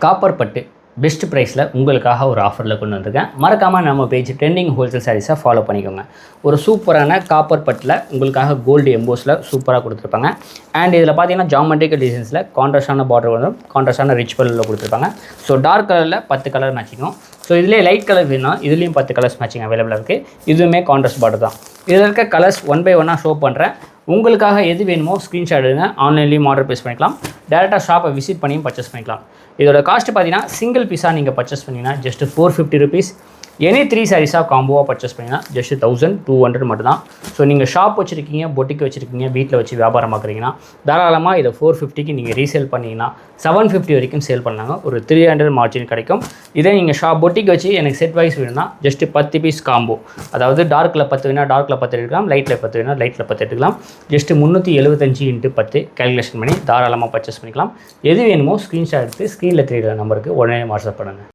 Copper பட்டு best ப்ரைஸில் உங்களுக்காக ஒரு ஆஃபரில் கொண்டு வந்திருக்கேன். மறக்காமல் நம்ம பேஜ் ட்ரெண்டிங் ஹோல்சேல் சாரீஸை ஃபாலோ பண்ணிக்கோங்க. ஒரு சூப்பரான காப்பர் பட்டில் உங்களுக்காக கோல்டு எம்போஸில் சூப்பராக கொடுத்துருப்பாங்க. அண்ட் இதில் பார்த்தீங்கன்னா ஜாமெட்ரிக்கல் டிசைன்ஸில் கான்ட்ராஸ்டான பார்டர் வரும், கான்ட்ராஸ்டான ரிச் பல்லில் கொடுத்துருப்பாங்க. ஸோ டார்க் கலரில் 10 கலர் மேட்சிங்கும், ஸோ இதிலே லைட் கலர் வேணும், இதுலேயும் 10 கலர்ஸ் மேட்சிங் அவைலபிளாக இருக்குது. இதுவுமே கான்ட்ராஸ்ட் பார்டர் தான். இதில் இருக்க கலர்ஸ் 1 by 1 ஷோ பண்ணுறேன். உங்களுக்காக எது வேணுமோ ஸ்க்ரீன்ஷாட் எடுங்க, ஆன்லைன்லேயும் ஆர்டர் ப்ளேஸ் பண்ணிக்கலாம், டேரெக்டாக ஷாப்பை விசிட் பண்ணியும் பர்ச்சேஸ் பண்ணிக்கலாம். இதோட காஸ்ட்டு பார்த்தீங்கன்னா சிங்கிள் பீஸாக நீங்கள் பர்ச்சேஸ் பண்ணிங்கன்னா ஜஸ்ட் 450 rupees. எனி 3 சாரீஸாக காம்போவாக பர்ச்சேஸ் பண்ணிங்கன்னா ஜஸ்ட் 1200 மட்டும்தான். ஸோ நீங்கள் ஷாப் வச்சுருக்கீங்க, பொட்டிக் வச்சுருக்கீங்க, வீட்டில் வச்சு வியாபாரம் பார்க்குறீங்கன்னா தாராளமாக இதை 450க்கு நீங்கள் ரீசேல் பண்ணிங்கன்னா 750 வரைக்கும் சேல் பண்ணாங்க, ஒரு 300 மார்ஜின் கிடைக்கும். இதே நீங்கள் ஷாப் பொட்டிக் வச்சு எனக்கு செட் வைஸ் வேணும்னா ஜஸ்ட் 10 பீஸ் காம்போ, அதாவது டார்க்கில் 10 வேணால் டார்க்கில் 10 எடுக்கலாம், லைட்டில் 10 வேணால் லைட்டில் 10 எடுக்கலாம். ஜஸ்ட் 375 × 10 கேல்குலேஷன் பண்ணி தாராளமாக பர்ச்சேஸ் பண்ணிக்கலாம். எது வேணுமோ ஸ்க்ரீன்ஷாட் எடுத்து ஸ்க்ரீனில் தெரியுற நம்பருக்கு உடனே வாட்ஸ்அப் பண்ணுங்கள்.